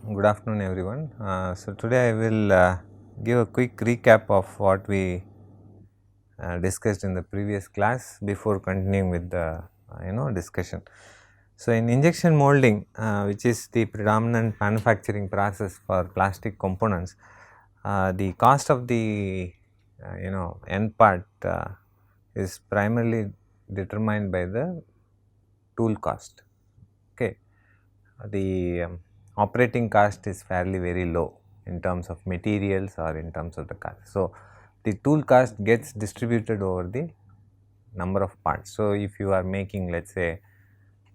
Good afternoon everyone. So today I will give a quick recap of what we discussed in the previous class before continuing with the discussion. So in injection molding, which is the predominant manufacturing process for plastic components, the cost of the end part is primarily determined by the tool cost. Okay, the operating cost is fairly very low in terms of materials or in terms of the cost. So, the tool cost gets distributed over the number of parts. So, if you are making, let us say,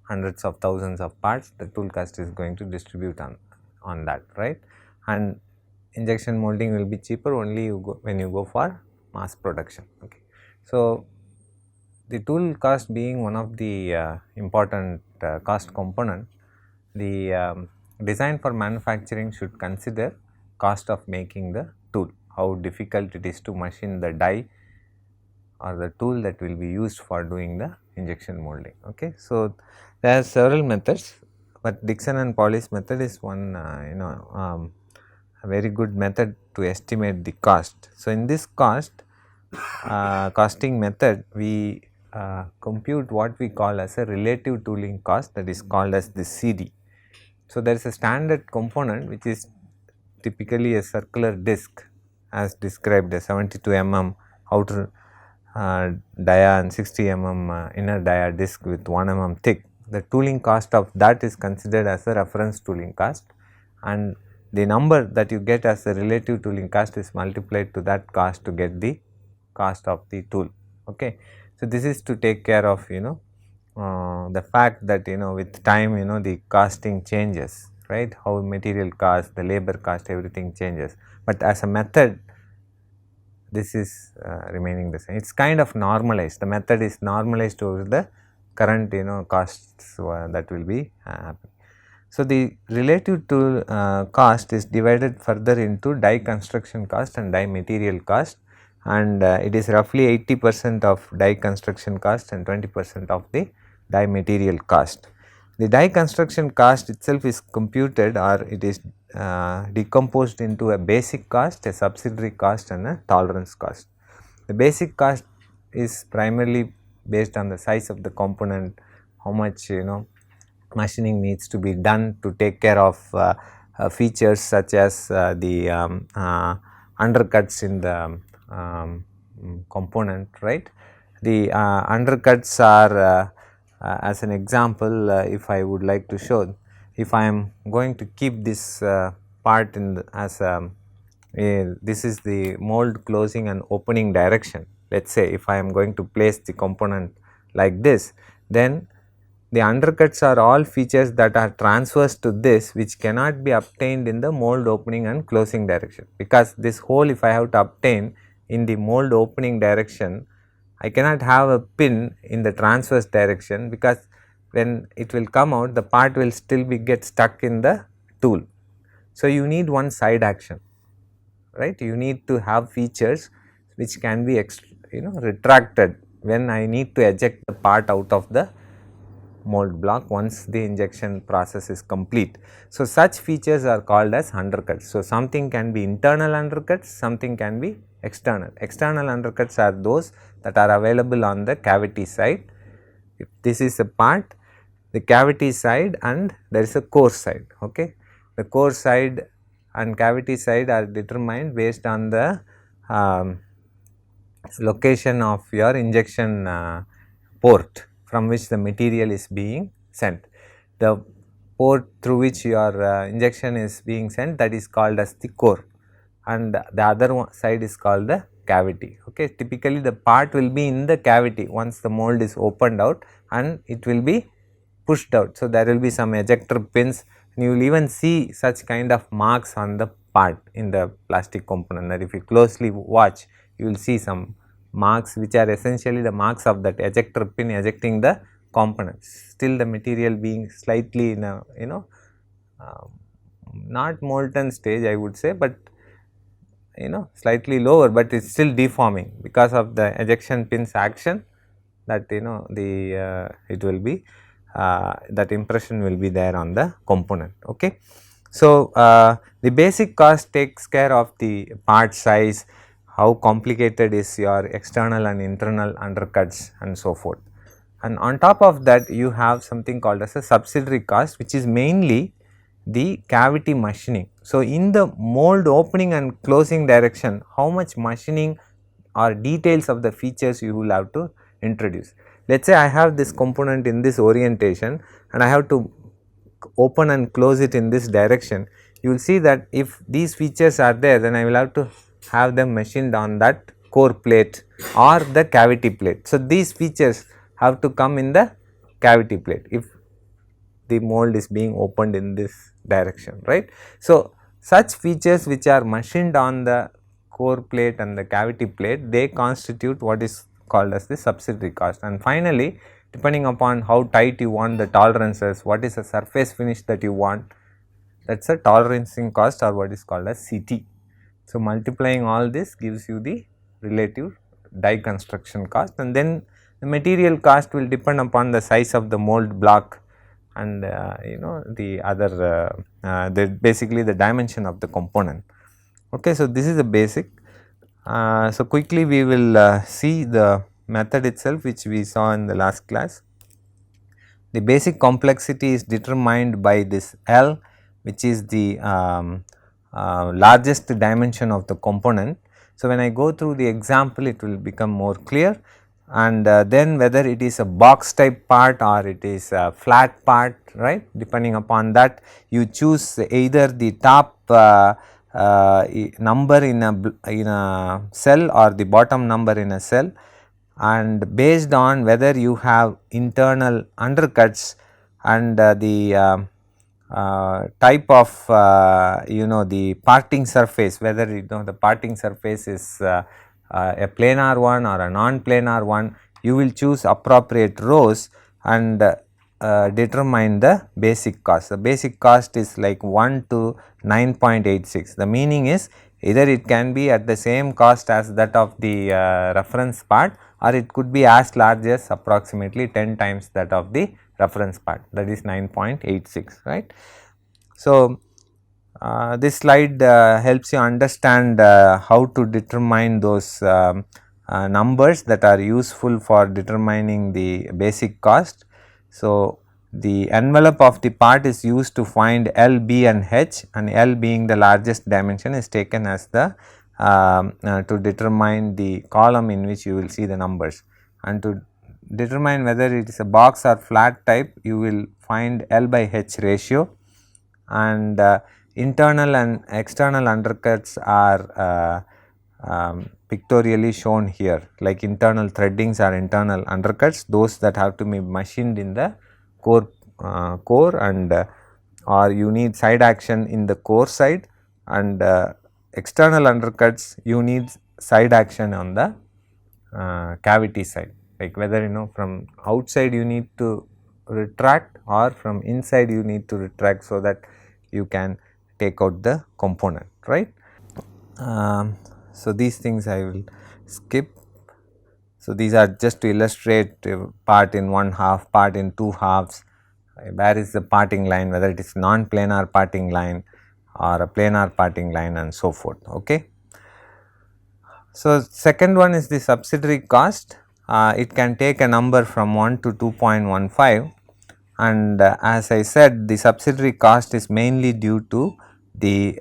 hundreds of thousands of parts, the tool cost is going to distribute on that, right. And injection molding will be cheaper only when you go for mass production. Okay. So, the tool cost being one of the important cost component, the design for manufacturing should consider cost of making the tool, how difficult it is to machine the die or the tool that will be used for doing the injection molding. Okay. So, there are several methods, but Dickson and Pauli's method is one a very good method to estimate the cost. So, in this costing method, we compute what we call as a relative tooling cost, that is called as the CD. So, there is a standard component which is typically a circular disc as described, a 72 mm outer dia and 60 mm inner dia disc with 1 mm thick. The tooling cost of that is considered as a reference tooling cost, and the number that you get as a relative tooling cost is multiplied to that cost to get the cost of the tool. Okay. So, this is to take care of the fact that with time the costing changes, right, how material cost, the labor cost, everything changes, but as a method this is remaining the same. It is kind of normalized, the method is normalized over the current costs that will be happening. So, the relative tool cost is divided further into die construction cost and die material cost, and it is roughly 80% of die construction cost and 20% of the die material cost. The die construction cost itself is computed, or it is decomposed into a basic cost, a subsidiary cost and a tolerance cost. The basic cost is primarily based on the size of the component, how much machining needs to be done to take care of features such as the undercuts in the component, right. The undercuts are as an example, if I would like to show, if I am going to keep this part in the, as this is the mold closing and opening direction. Let us say if I am going to place the component like this, then the undercuts are all features that are transverse to this, which cannot be obtained in the mold opening and closing direction, because this hole, if I have to obtain in the mold opening direction, I cannot have a pin in the transverse direction, because when it will come out, the part will still be get stuck in the tool. So, you need one side action, right. You need to have features which can be retracted when I need to eject the part out of the mold block once the injection process is complete. So, such features are called as undercuts. So, something can be internal undercuts, something can be external. External undercuts are those that are available on the cavity side. If this is a part, the cavity side and there is a core side. Okay. The core side and cavity side are determined based on the location of your injection port from which the material is being sent. The port through which your injection is being sent, that is called as the core, and the other side is called the cavity. Okay. Typically the part will be in the cavity once the mold is opened out and it will be pushed out. So, there will be some ejector pins, and you will even see such kind of marks on the part in the plastic component, that if you closely watch, you will see some marks which are essentially the marks of that ejector pin ejecting the components. Still the material being slightly in a not molten stage, I would say, but slightly lower, but it is still deforming because of the ejection pins action, that the it will be that impression will be there on the component. Okay. So, the basic cost takes care of the part size, how complicated is your external and internal undercuts and so forth. And on top of that you have something called as a subsidiary cost, which is mainly the cavity machining. So, in the mold opening and closing direction, how much machining or details of the features you will have to introduce. Let us say I have this component in this orientation and I have to open and close it in this direction. You will see that if these features are there, then I will have to have them machined on that core plate or the cavity plate. So, these features have to come in the cavity plate if the mold is being opened in this direction, right. So, such features which are machined on the core plate and the cavity plate, they constitute what is called as the subsidiary cost. And finally, depending upon how tight you want the tolerances, what is the surface finish that you want, that is a tolerancing cost or what is called as CT. So, multiplying all this gives you the relative die construction cost, and then the material cost will depend upon the size of the mold block and the other basically the dimension of the component. Okay, so this is the basic. So quickly we will see the method itself, which we saw in the last class. The basic complexity is determined by this L, which is the largest dimension of the component. So, when I go through the example, it will become more clear, and then whether it is a box type part or it is a flat part, right, depending upon that you choose either the top number in a cell or the bottom number in a cell, and based on whether you have internal undercuts and the type of the parting surface, whether the parting surface is a planar one or a non-planar one, you will choose appropriate rows and determine the basic cost. The basic cost is like 1 to 9.86. The meaning is either it can be at the same cost as that of the reference part, or it could be as large as approximately 10 times that of the reference part, that is 9.86, right. So, this slide helps you understand how to determine those numbers that are useful for determining the basic cost. So, the envelope of the part is used to find L, B and H, and L being the largest dimension is taken as the to determine the column in which you will see the numbers, and to determine whether it is a box or flat type, you will find L by H ratio, and internal and external undercuts are pictorially shown here, like internal threadings are internal undercuts, those that have to be machined in the core and or you need side action in the core side, and external undercuts you need side action on the cavity side, like whether from outside you need to retract or from inside you need to retract, so that you can take out the component, right. So, these things I will skip. So, these are just to illustrate part in one half, part in two halves, where is the parting line, whether it is non-planar parting line or a planar parting line and so forth. Okay. So, second one is the subsidiary cost. It can take a number from 1 to 2.15, and as I said, the subsidiary cost is mainly due to the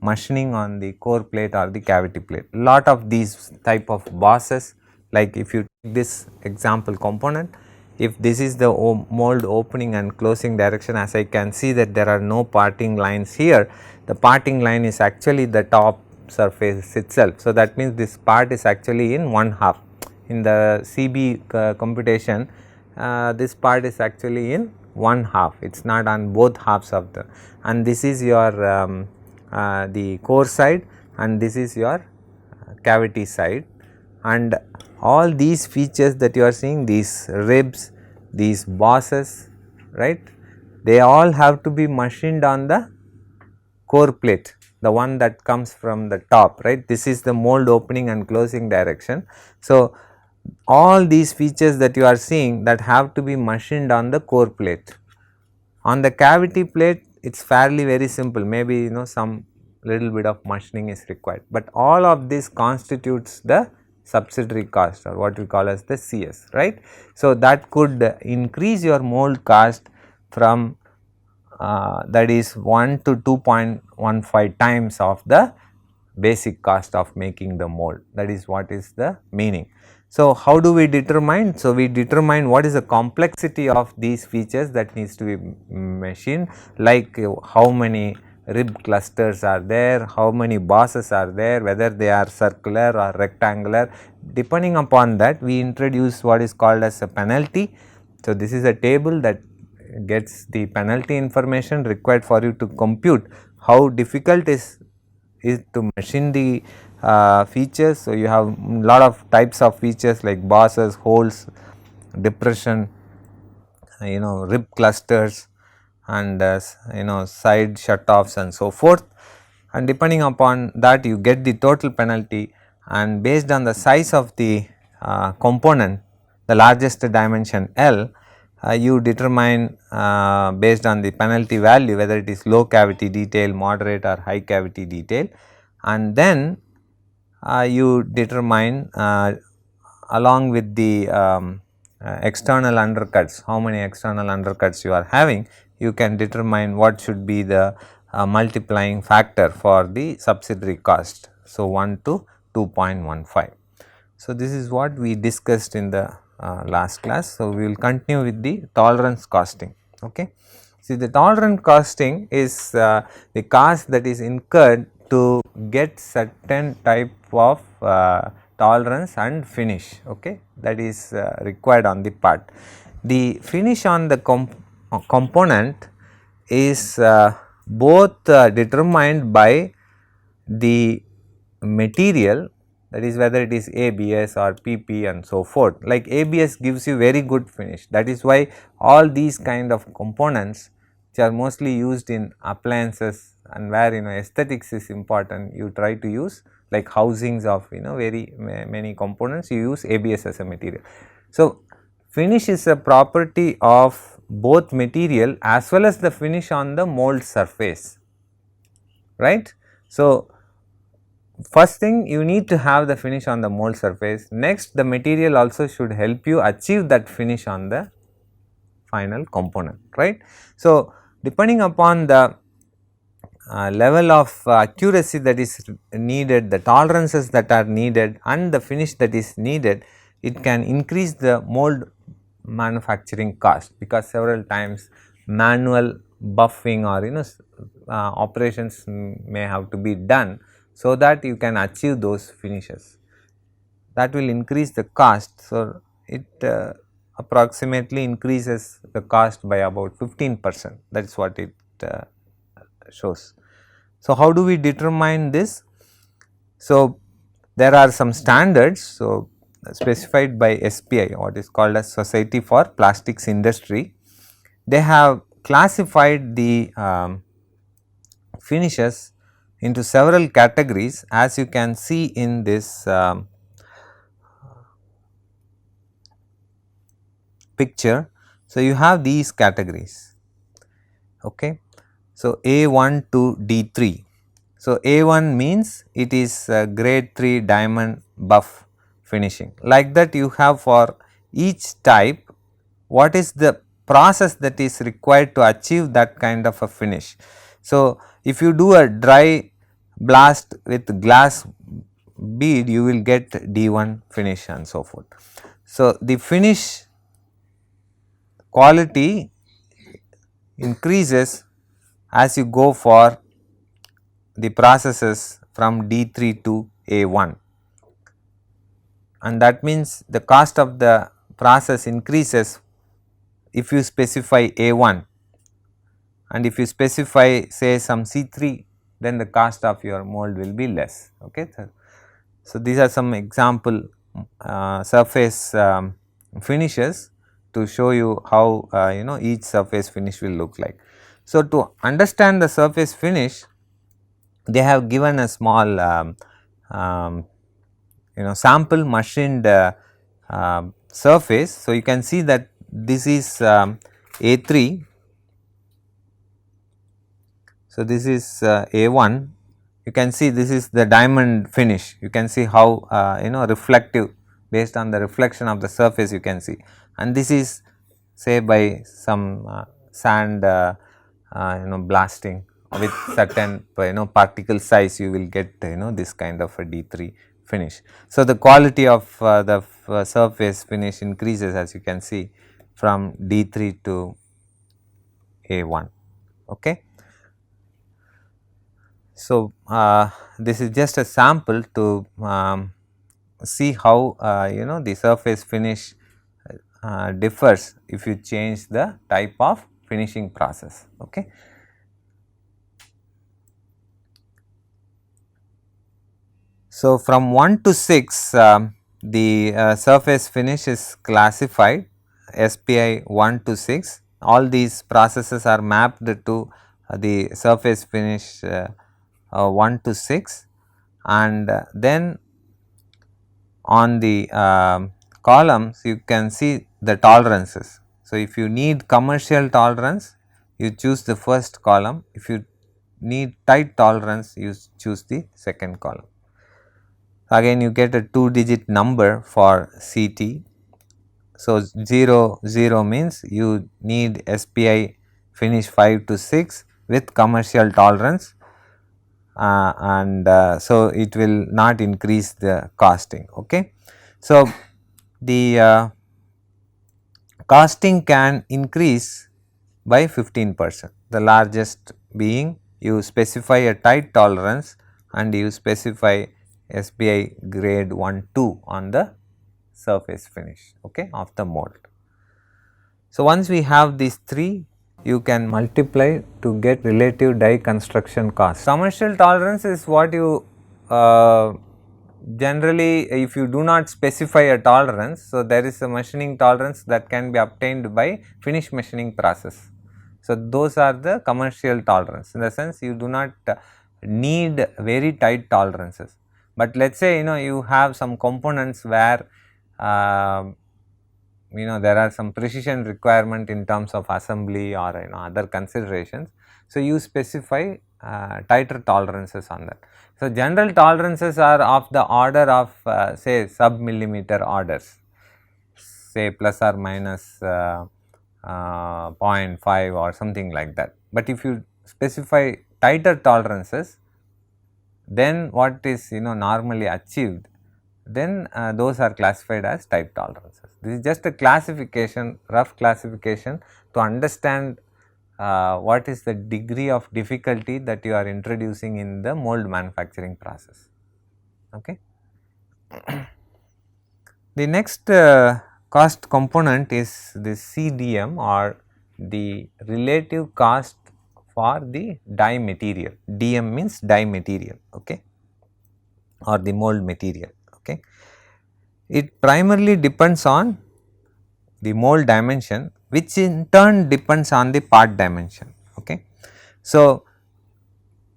machining on the core plate or the cavity plate. Lot of these type of bosses, like if you take this example component, if this is the mold opening and closing direction, as I can see that there are no parting lines here, the parting line is actually the top surface itself. So, that means this part is actually in one half. In the CB computation, this part is actually in one half, it is not on both halves of the, and this is your the core side and this is your cavity side, and all these features that you are seeing, these ribs, these bosses, right, they all have to be machined on the core plate, the one that comes from the top, right. This is the mold opening and closing direction. So, all these features that you are seeing, that have to be machined on the core plate. On the cavity plate, it's fairly very simple, maybe some little bit of machining is required, but all of this constitutes the subsidiary cost or what we call as the CS, right. So, that could increase your mold cost from that is 1 to 2.15 times of the basic cost of making the mold, that is what is the meaning. So, how do we determine? So, we determine what is the complexity of these features that needs to be machined, like how many rib clusters are there, how many bosses are there, whether they are circular or rectangular. Depending upon that, we introduce what is called as a penalty. So, this is a table that gets the penalty information required for you to compute how difficult is to machine the features. So, you have lot of types of features like bosses, holes, depression, rib clusters, and side shutoffs and so forth, and depending upon that you get the total penalty, and based on the size of the component, the largest dimension L, you determine based on the penalty value whether it is low cavity detail, moderate or high cavity detail, and then you determine along with the external undercuts, how many external undercuts you are having, you can determine what should be the multiplying factor for the subsidiary cost. So, 1 to 2.15. So, this is what we discussed in the last class. So, we will continue with the tolerance costing. Okay. See, the tolerance costing is the cost that is incurred to get certain type of tolerance and finish, okay, that is required on the part. The finish on the component is both determined by the material, that is whether it is ABS or PP and so forth. Like ABS gives you very good finish, that is why all these kind of components which are mostly used in appliances and where aesthetics is important, you try to use like housings of very many components, you use ABS as a material. So, finish is a property of both material as well as the finish on the mold surface, right. So, first thing you need to have the finish on the mold surface, next the material also should help you achieve that finish on the final component, right. So, depending upon the level of accuracy that is needed, the tolerances that are needed and the finish that is needed, it can increase the mold manufacturing cost, because several times manual buffing or operations may have to be done, so that you can achieve those finishes. That will increase the cost. So, it approximately increases the cost by about 15%, that is what it shows. So, how do we determine this? So, there are some standards, so specified by SPI, what is called as Society for Plastics Industry. They have classified the finishes into several categories, as you can see in this picture. So, you have these categories. Okay. So, A1 to D3. So, A1 means it is grade 3 diamond buff finishing. Like that you have for each type what is the process that is required to achieve that kind of a finish. So, if you do a dry blast with glass bead, you will get D1 finish and so forth. So, the finish quality increases as you go for the processes from D3 to A1, and that means the cost of the process increases if you specify A1, and if you specify say some C3, then the cost of your mold will be less. Okay. So, these are some example surface finishes to show you how each surface finish will look like. So, to understand the surface finish, they have given a small sample machined surface. So, you can see that this is A3 So, this is A1, you can see this is the diamond finish, you can see how reflective, based on the reflection of the surface you can see, and this is say by some sand blasting with certain particle size, you will get this kind of a D3 finish. So, the quality of the surface finish increases, as you can see, from D3 to A1. Okay. So, this is just a sample to see how the surface finish differs if you change the type of finishing process. Okay. So, from 1 to 6 the surface finish is classified SPI 1 to 6. All these processes are mapped to the surface finish 1 to 6, and then on the columns you can see the tolerances. So, if you need commercial tolerance, you choose the first column. If you need tight tolerance, you choose the second column. Again you get a 2-digit number for CT. So, 0 means you need SPI finish 5 to 6 with commercial tolerance, and so it will not increase the costing. Okay. So, the costing can increase by 15%, the largest being you specify a tight tolerance and you specify SPI grade 1 2 on the surface finish, okay, of the mold. So, once we have these three, you can multiply to get relative die construction cost. Commercial tolerance is what you generally, if you do not specify a tolerance, so there is a machining tolerance that can be obtained by finish machining process. So, those are the commercial tolerance, in the sense you do not need very tight tolerances, but let us say you have some components where there are some precision requirement in terms of assembly or other considerations. So, you specify tighter tolerances on that. So, general tolerances are of the order of say sub-millimeter orders, say plus or minus 0.5 or something like that. But if you specify tighter tolerances, then what is normally achieved, then those are classified as tight tolerances. This is just a classification, rough classification, to understand what is the degree of difficulty that you are introducing in the mold manufacturing process. Okay. The next cost component is the CDM, or the relative cost for the die material. DM means die material, okay, or the mold material. Okay. It primarily depends on the mold dimension, which in turn depends on the part dimension. Okay. So,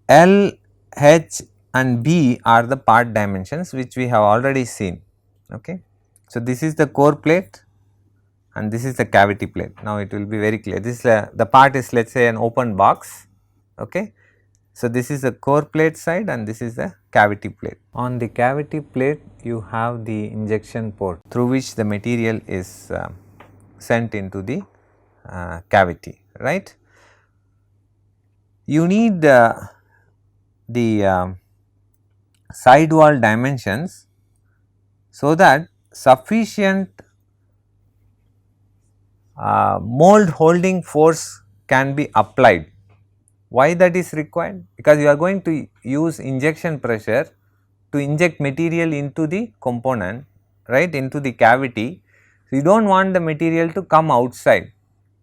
L, H and B are the part dimensions which we have already seen. Okay. So, this is the core plate and this is the cavity plate. Now, it will be very clear. This is the part is, let us say, an open box. Okay. So, this is the core plate side and this is the cavity plate. On the cavity plate, you have the injection port through which the material is sent into the cavity, right. You need the side wall dimensions so that sufficient mold holding force can be applied. Why that is required? Because you are going to use injection pressure to inject material into the component, right, into the cavity. So, you do not want the material to come outside,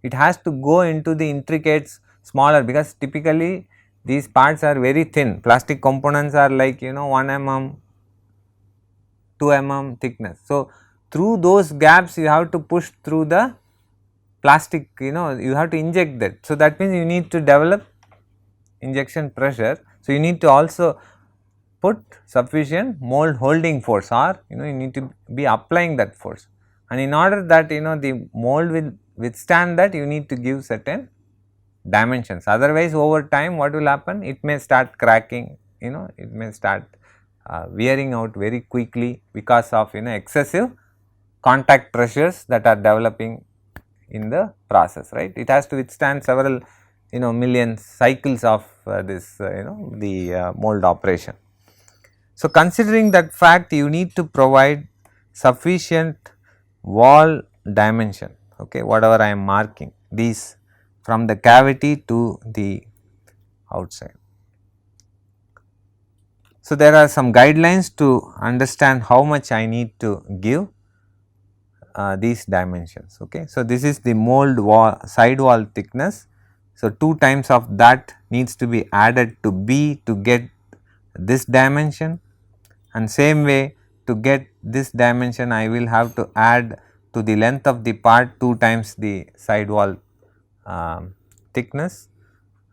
it has to go into the intricates smaller, because typically these parts are very thin. Plastic components are like 1 mm, 2 mm thickness. So, through those gaps you have to push through the plastic, you have to inject that. So, that means you need to develop injection pressure. So, you need to also put sufficient mold holding force, or you need to be applying that force, and in order that the mold will withstand that, you need to give certain dimensions. Otherwise, over time what will happen? It may start cracking, it may start wearing out very quickly because of excessive contact pressures that are developing in the process, right. It has to withstand several million cycles of this the mold operation. So, considering that fact, you need to provide sufficient wall dimension, okay, whatever I am marking these from the cavity to the outside. So, there are some guidelines to understand how much I need to give these dimensions. Okay. So, this is the mold wall side wall thickness. So, 2 times of that needs to be added to B to get this dimension, and same way to get this dimension I will have to add to the length of the part 2 times the side wall thickness,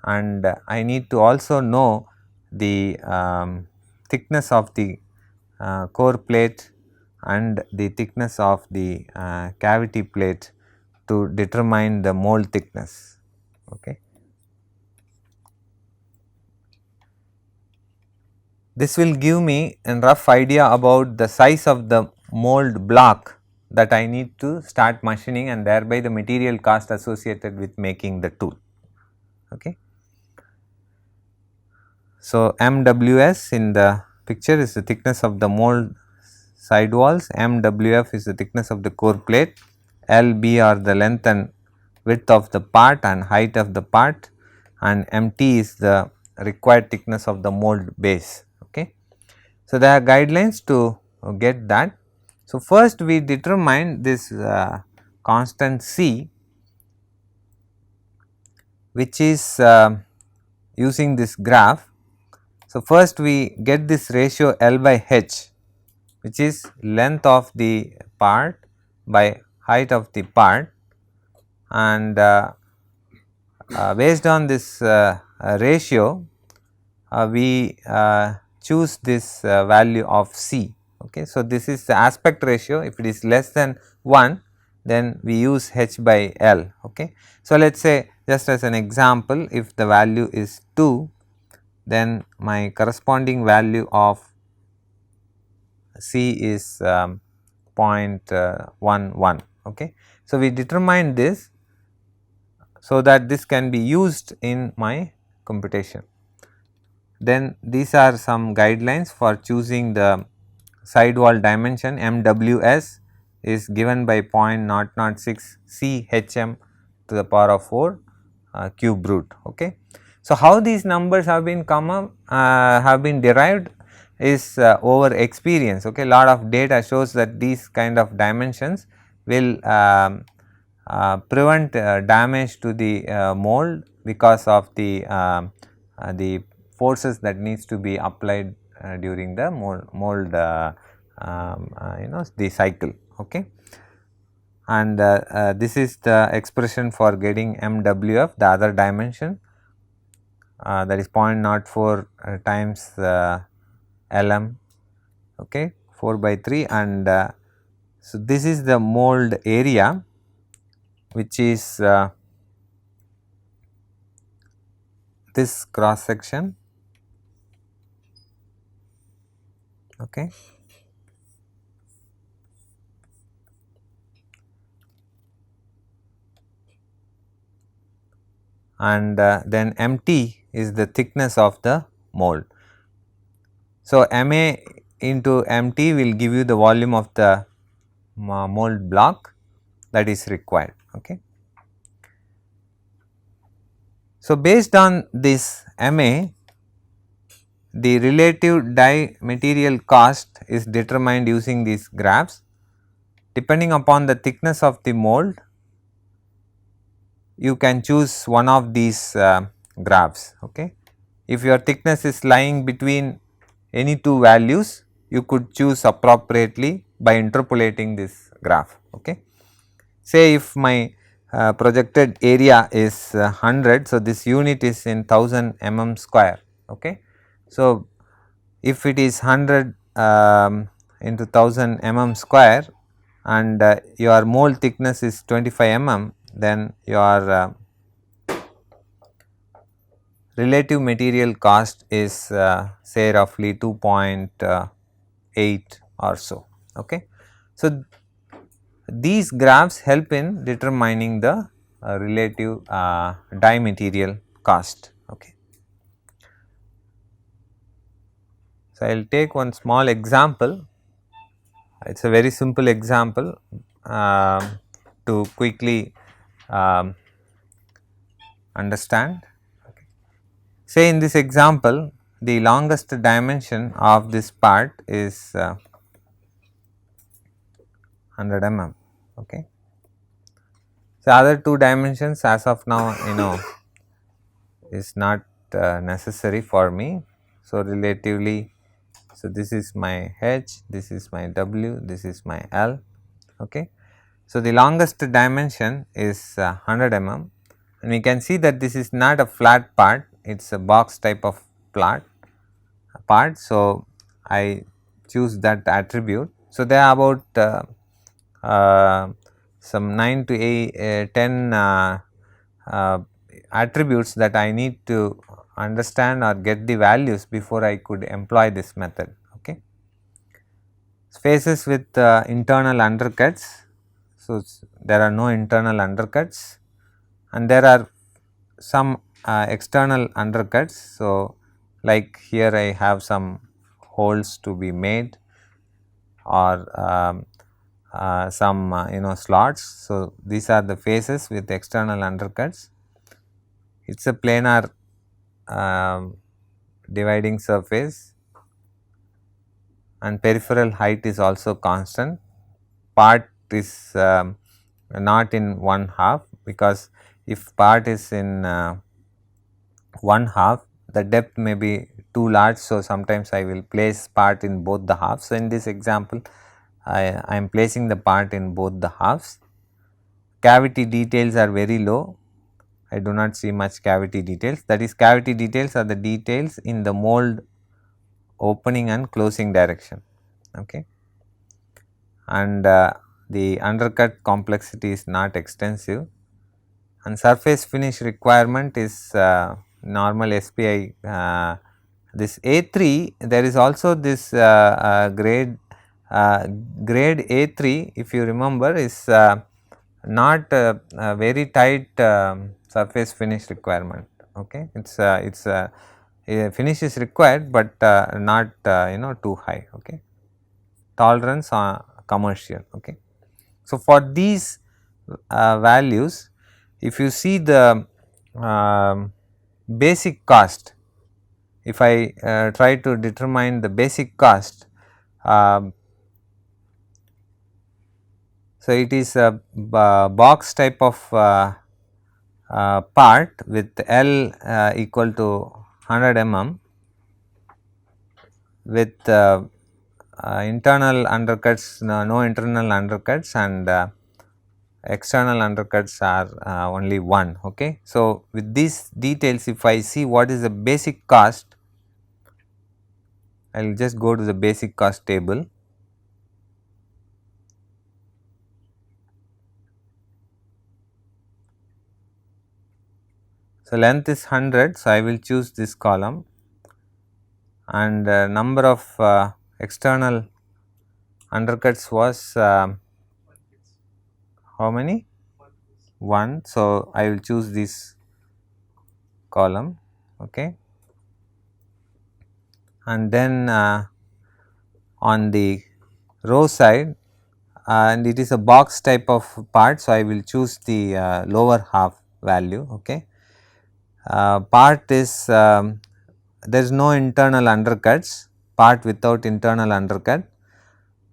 and I need to also know the thickness of the core plate and the thickness of the cavity plate to determine the mold thickness. Okay. This will give me a rough idea about the size of the mold block that I need to start machining, and thereby the material cost associated with making the tool. Okay. So, MWS in the picture is the thickness of the mold side walls, MWF is the thickness of the core plate, LB are the length and width of the part and height of the part, and MT is the required thickness of the mold base. Okay. So, there are guidelines to get that. So, first we determine this constant C, which is using this graph. So, first we get this ratio L by H, which is length of the part by height of the part, and based on this ratio we choose this value of C. Okay. So, this is the aspect ratio. If it is less than 1, then we use H by L. Okay. So, let us say just as an example, if the value is 2, then my corresponding value of C is 0.11. Okay. So, we determine this so that this can be used in my computation. Then these are some guidelines for choosing the side wall dimension. MWS is given by 0.006 CHM to the power of 4 cube root. Okay. So, how these numbers have been have been derived is over experience. Okay. Lot of data shows that these kind of dimensions will prevent damage to the mold because of the forces that needs to be applied during the mold the cycle. Okay. And this is the expression for getting MWF, the other dimension, that is 0.04 times LM, okay, 4 by 3, and so this is the mold area, which is this cross section. Okay. And then MT is the thickness of the mold. So, MA into MT will give you the volume of the mold block that is required. Okay. So, based on this MA, the relative die material cost is determined using these graphs. Depending upon the thickness of the mold, you can choose one of these graphs. Okay. If your thickness is lying between any two values, you could choose appropriately by interpolating this graph. Okay. Say if my projected area is 100, so this unit is in 1000 mm square. Okay. So, if it is 100 into 1000 mm square and your mold thickness is 25 mm, then your relative material cost is say roughly 2.8 or so. Okay. So, these graphs help in determining the relative die material cost. Okay. So, I will take one small example. It is a very simple example to quickly understand. Okay. Say in this example, the longest dimension of this part is 100 mm. Okay. So, other two dimensions as of now is not necessary for me. So, relatively, so this is my h, this is my w, this is my l. Okay. So, the longest dimension is 100 mm, and we can see that this is not a flat part, it is a box type of part. So, I choose that attribute. So, there are about some 9 to 10 attributes that I need to understand or get the values before I could employ this method. Okay. Faces with internal undercuts. So, there are no internal undercuts and there are some external undercuts. So, like here I have some holes to be made or some slots. So, these are the faces with external undercuts. It is a planar dividing surface and peripheral height is also constant. Part is not in one half, because if part is in one half, the depth may be too large. So, sometimes I will place part in both the halves. So, in this example I am placing the part in both the halves. Cavity details are very low, I do not see much cavity details, that is cavity details are the details in the mold opening and closing direction. Okay. And the undercut complexity is not extensive, and surface finish requirement is normal SPI. This A3, there is also this grade A3, if you remember, is not a very tight surface finish requirement. Okay. It's finish is required, but not too high. Okay. Tolerance commercial. Okay. So, for these values, if you see the basic cost, if I try to determine the basic cost, so it is a box type of part with L equal to 100 mm with internal undercuts, no internal undercuts, and external undercuts are only one. Okay. So, with these details, if I see what is the basic cost, I will just go to the basic cost table. So, length is 100. So, I will choose this column, and number of external undercuts was how many? 1. So, I will choose this column. Okay. And then on the row side, and it is a box type of part. So, I will choose the lower half value. Okay. Part is there is no internal undercuts, part without internal undercut.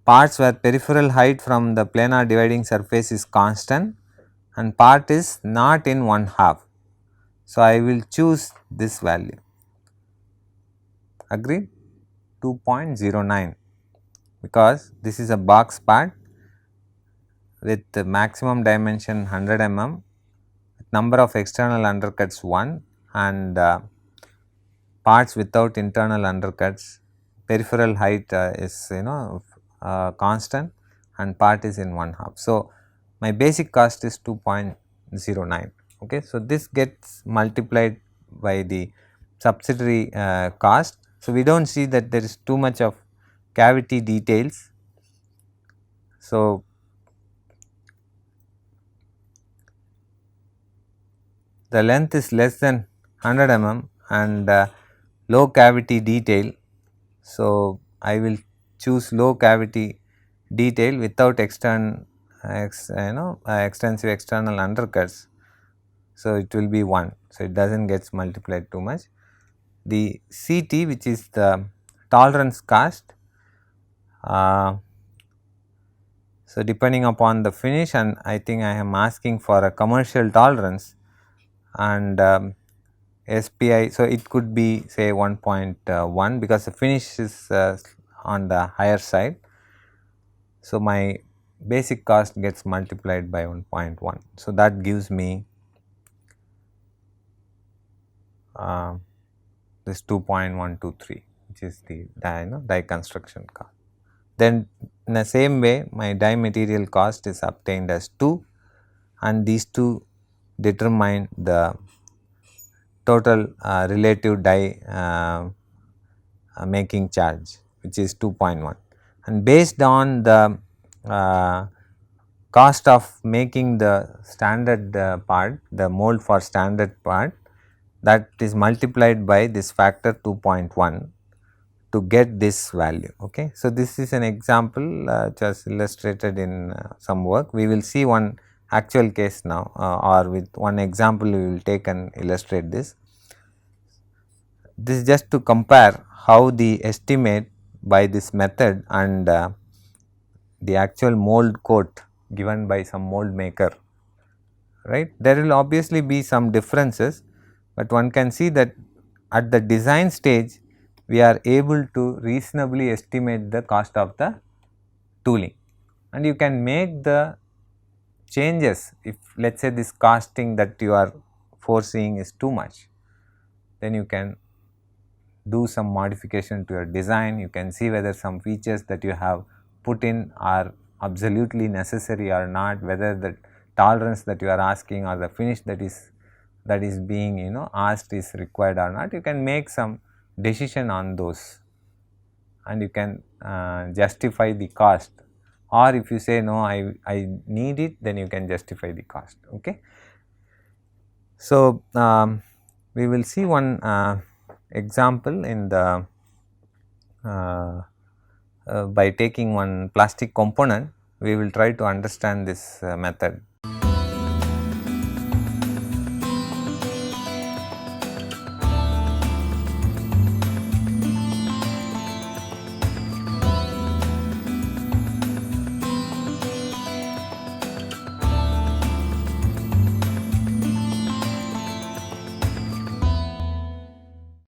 Parts where peripheral height from the planar dividing surface is constant and part is not in one half. So, I will choose this value. Agreed? 2.09, because this is a box part with the maximum dimension 100 mm, number of external undercuts 1, and parts without internal undercuts, peripheral height is constant and part is in one half. So, my basic cost is 2.09. Okay. So, this gets multiplied by the subsidiary cost. So, we do not see that there is too much of cavity details. So, the length is less than 100 mm and low cavity detail. So, I will choose low cavity detail without extensive external undercuts. So, it will be 1. So, it does not get multiplied too much. The CT, which is the tolerance cost, so depending upon the finish, and I think I am asking for a commercial tolerance, and SPI, so it could be say 1.1 because the finish is on the higher side. So, my basic cost gets multiplied by 1.1. So, that gives me this 2.123, which is the die construction cost. Then in the same way, my die material cost is obtained as 2, and these two determine the total relative die making charge, which is 2.1, and based on the cost of making the standard part, the mold for standard part, that is multiplied by this factor 2.1 to get this value. Okay. So, this is an example which was illustrated in some work. We will see one actual case now, or with one example we will take and illustrate this. This is just to compare how the estimate by this method and the actual mold coat given by some mold maker, right. There will obviously be some differences, but one can see that at the design stage we are able to reasonably estimate the cost of the tooling, and you can make the changes. If let us say this costing that you are foreseeing is too much, then you can do some modification to your design. You can see whether some features that you have put in are absolutely necessary or not, whether the tolerance that you are asking or the finish that is being asked is required or not. You can make some decision on those, and you can justify the cost, or if you say no, I need it, then you can justify the cost. Okay. So, we will see one example in the by taking one plastic component. We will try to understand this method